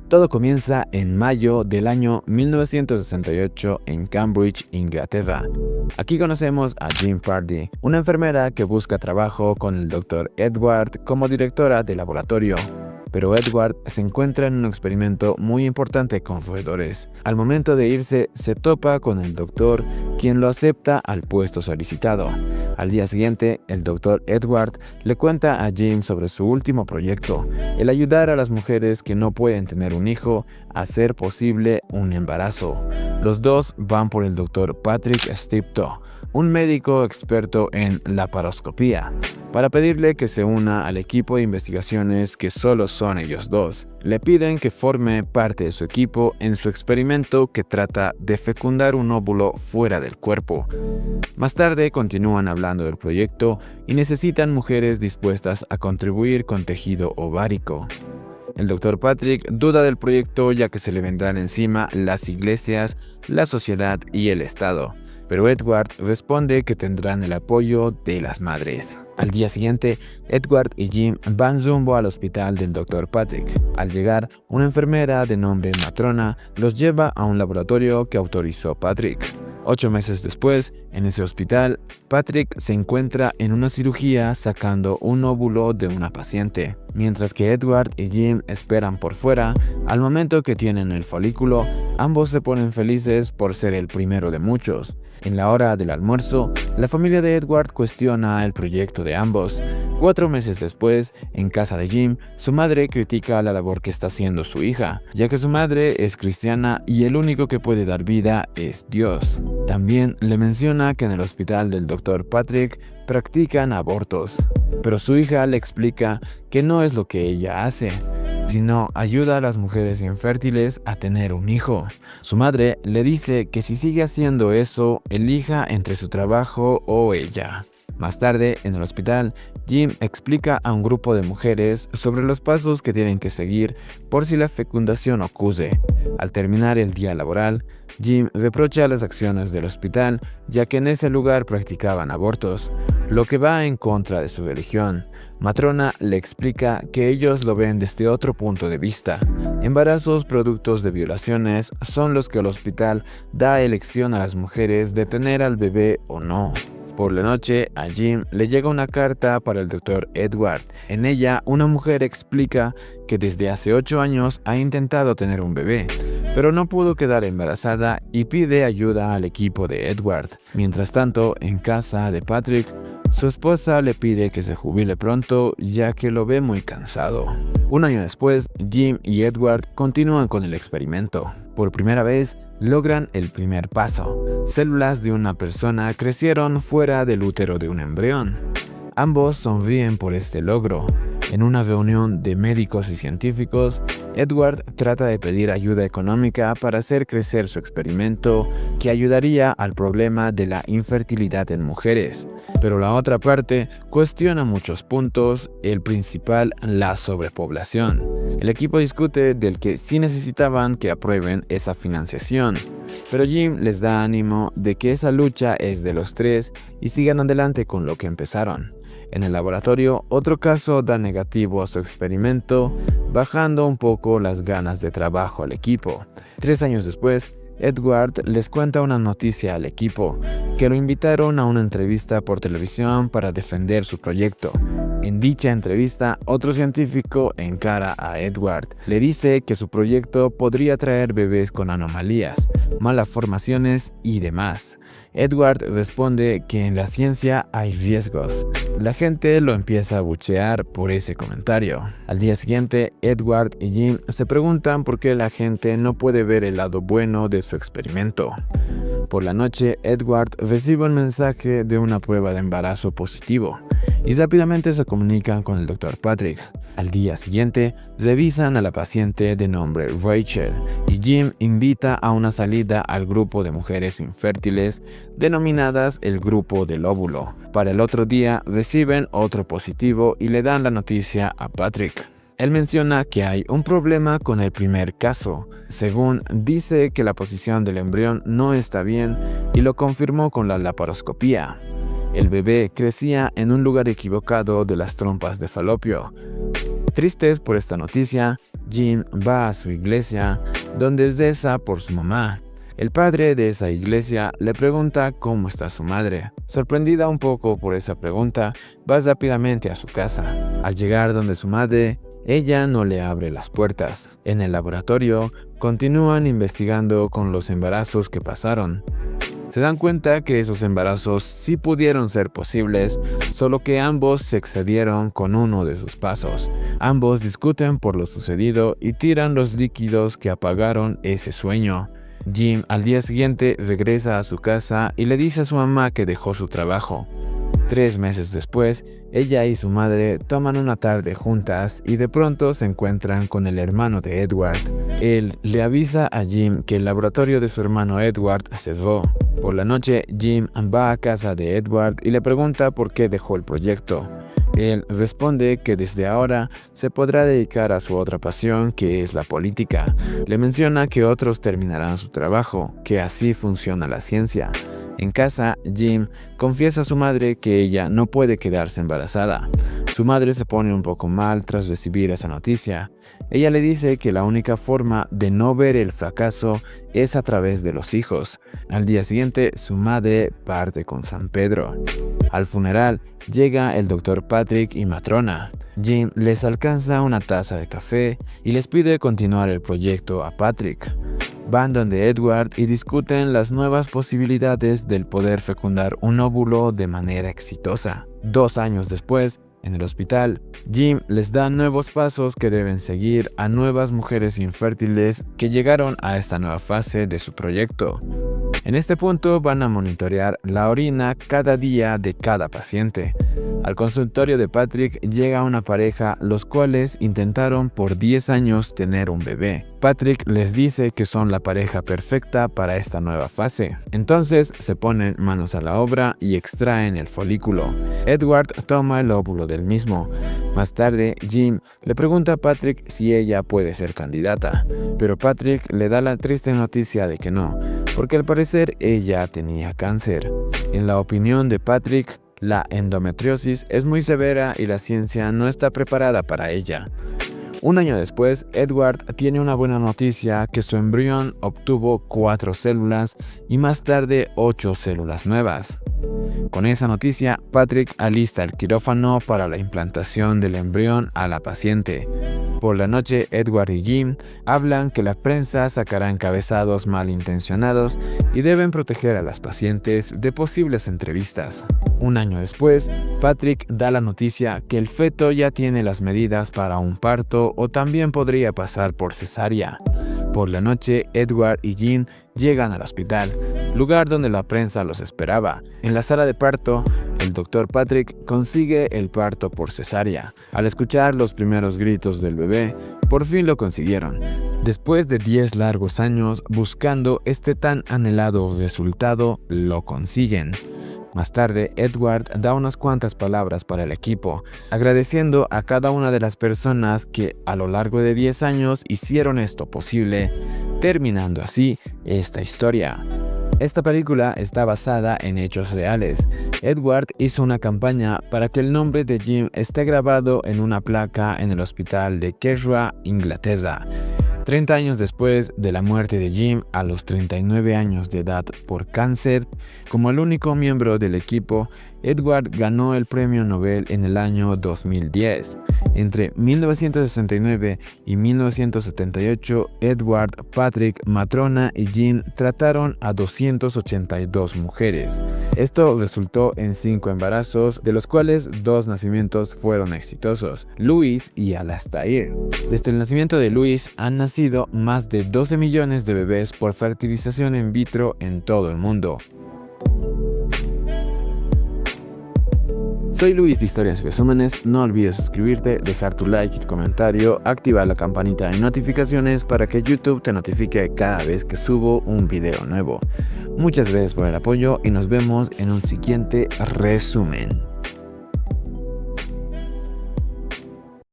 Todo comienza en mayo del año 1968 en Cambridge, Inglaterra. Aquí conocemos a Jean Pardee, una enfermera que busca trabajo con el Dr. Edward como directora de laboratorio. Pero Edward se encuentra en un experimento muy importante con roedores. Al momento de irse, se topa con el doctor, quien lo acepta al puesto solicitado. Al día siguiente, el Dr. Edward le cuenta a Jim sobre su último proyecto, el ayudar a las mujeres que no pueden tener un hijo a hacer posible un embarazo. Los dos van por el Dr. Patrick Steptoe, un médico experto en laparoscopía, para pedirle que se una al equipo de investigaciones que solo son ellos dos. Le piden que forme parte de su equipo en su experimento que trata de fecundar un óvulo fuera del cuerpo. Más tarde continúan hablando del proyecto y necesitan mujeres dispuestas a contribuir con tejido ovárico. El Dr. Patrick duda del proyecto ya que se le vendrán encima las iglesias, la sociedad y el Estado. Pero Edward responde que tendrán el apoyo de las madres. Al día siguiente, Edward y Jim van rumbo al hospital del Dr. Patrick. Al llegar, una enfermera de nombre Matrona los lleva a un laboratorio que autorizó Patrick. 8 meses después, en ese hospital, Patrick se encuentra en una cirugía sacando un óvulo de una paciente. Mientras que Edward y Jim esperan por fuera, al momento que tienen el folículo, ambos se ponen felices por ser el primero de muchos. En la hora del almuerzo, la familia de Edward cuestiona el proyecto de ambos. 4 meses después, en casa de Jim, su madre critica la labor que está haciendo su hija, ya que su madre es cristiana y el único que puede dar vida es Dios. También le menciona que en el hospital del Dr. Patrick practican abortos, pero su hija le explica que no es lo que ella hace, sino ayuda a las mujeres infértiles a tener un hijo. Su madre le dice que si sigue haciendo eso, elija entre su trabajo o ella. Más tarde, en el hospital, Jim explica a un grupo de mujeres sobre los pasos que tienen que seguir por si la fecundación ocurre. Al terminar el día laboral, Jim reprocha las acciones del hospital, ya que en ese lugar practicaban abortos, lo que va en contra de su religión. Matrona le explica que ellos lo ven desde otro punto de vista. Embarazos productos de violaciones son los que el hospital da elección a las mujeres de tener al bebé o no. Por la noche, a Jim le llega una carta para el Dr. Edward. En ella, una mujer explica que desde hace 8 años ha intentado tener un bebé, pero no pudo quedar embarazada y pide ayuda al equipo de Edward. Mientras tanto, en casa de Patrick, su esposa le pide que se jubile pronto ya que lo ve muy cansado. Un año después, Jim y Edward continúan con el experimento. Por primera vez, logran el primer paso. Células de una persona crecieron fuera del útero de un embrión. Ambos sonríen por este logro. En una reunión de médicos y científicos, Edward trata de pedir ayuda económica para hacer crecer su experimento que ayudaría al problema de la infertilidad en mujeres. Pero la otra parte cuestiona muchos puntos, el principal, la sobrepoblación. El equipo discute del que sí necesitaban que aprueben esa financiación, pero Jim les da ánimo de que esa lucha es de los tres y sigan adelante con lo que empezaron. En el laboratorio, otro caso da negativo a su experimento, bajando un poco las ganas de trabajo al equipo. 3 años después, Edward les cuenta una noticia al equipo, que lo invitaron a una entrevista por televisión para defender su proyecto. En dicha entrevista, otro científico encara a Edward. Le dice que su proyecto podría traer bebés con anomalías, malformaciones y demás. Edward responde que en la ciencia hay riesgos. La gente lo empieza a buchear por ese comentario. Al día siguiente, Edward y Jim se preguntan por qué la gente no puede ver el lado bueno de su experimento. Por la noche, Edward recibe un mensaje de una prueba de embarazo positivo y rápidamente se comunican con el Dr. Patrick. Al día siguiente, revisan a la paciente de nombre Rachel y Jim invita a una salida al grupo de mujeres infértiles denominadas el grupo del óvulo. Para el otro día, reciben otro positivo y le dan la noticia a Patrick. Él menciona que hay un problema con el primer caso. Según dice que la posición del embrión no está bien y lo confirmó con la laparoscopía. El bebé crecía en un lugar equivocado de las trompas de falopio. Tristes por esta noticia, Jim va a su iglesia, donde reza por su mamá. El padre de esa iglesia le pregunta cómo está su madre. Sorprendida un poco por esa pregunta, va rápidamente a su casa. Al llegar donde su madre, ella no le abre las puertas. En el laboratorio, continúan investigando con los embarazos que pasaron. Se dan cuenta que esos embarazos sí pudieron ser posibles, solo que ambos se excedieron con uno de sus pasos. Ambos discuten por lo sucedido y tiran los líquidos que apagaron ese sueño. Jim al día siguiente regresa a su casa y le dice a su mamá que dejó su trabajo. 3 meses después, ella y su madre toman una tarde juntas y de pronto se encuentran con el hermano de Edward. Él le avisa a Jim que el laboratorio de su hermano Edward cerró. Por la noche, Jim va a casa de Edward y le pregunta por qué dejó el proyecto. Él responde que desde ahora se podrá dedicar a su otra pasión, que es la política. Le menciona que otros terminarán su trabajo, que así funciona la ciencia. En casa, Jim confiesa a su madre que ella no puede quedarse embarazada. Su madre se pone un poco mal tras recibir esa noticia. Ella le dice que la única forma de no ver el fracaso es a través de los hijos. Al día siguiente, su madre parte con San Pedro. Al funeral, llega el Dr. Patrick y Matrona. Jim les alcanza una taza de café y les pide continuar el proyecto a Patrick. Van donde Edward y discuten las nuevas posibilidades del poder fecundar un óvulo de manera exitosa. 2 años después, en el hospital, Jim les da nuevos pasos que deben seguir a nuevas mujeres infértiles que llegaron a esta nueva fase de su proyecto. En este punto van a monitorear la orina cada día de cada paciente. Al consultorio de Patrick llega una pareja, los cuales intentaron por 10 años tener un bebé. Patrick les dice que son la pareja perfecta para esta nueva fase. Entonces se ponen manos a la obra y extraen el folículo. Edward toma el óvulo del mismo. Más tarde, Jim le pregunta a Patrick si ella puede ser candidata, pero Patrick le da la triste noticia de que no, porque al parecer ella tenía cáncer. En la opinión de Patrick, la endometriosis es muy severa y la ciencia no está preparada para ella. 1 año después, Edward tiene una buena noticia, que su embrión obtuvo 4 células y más tarde 8 células nuevas. Con esa noticia, Patrick alista el quirófano para la implantación del embrión a la paciente. Por la noche, Edward y Jim hablan que la prensa sacará encabezados malintencionados y deben proteger a las pacientes de posibles entrevistas. 1 año después, Patrick da la noticia que el feto ya tiene las medidas para un parto o también podría pasar por cesárea. Por la noche, Edward y Jim llegan al hospital, lugar donde la prensa los esperaba. En la sala de parto, el Dr. Patrick consigue el parto por cesárea. Al escuchar los primeros gritos del bebé, por fin lo consiguieron. Después de 10 largos años buscando este tan anhelado resultado, lo consiguen. Más tarde, Edward da unas cuantas palabras para el equipo, agradeciendo a cada una de las personas que a lo largo de 10 años hicieron esto posible, terminando así esta historia. Esta película está basada en hechos reales. Edward hizo una campaña para que el nombre de Jim esté grabado en una placa en el hospital de Quechua, Inglaterra. 30 años después de la muerte de Jim, a los 39 años de edad por cáncer, como el único miembro del equipo, Edward ganó el premio Nobel en el año 2010. Entre 1969 y 1978, Edward, Patrick, Matrona y Jim trataron a 282 mujeres. Esto resultó en 5 embarazos, de los cuales 2 nacimientos fueron exitosos, Louis y Alastair. Desde el nacimiento de Louis han nacido más de 12 millones de bebés por fertilización in vitro en todo el mundo. Soy Luis de Historias y Resúmenes. No olvides suscribirte, dejar tu like y tu comentario, activar la campanita de notificaciones para que YouTube te notifique cada vez que subo un video nuevo. Muchas gracias por el apoyo y nos vemos en un siguiente resumen.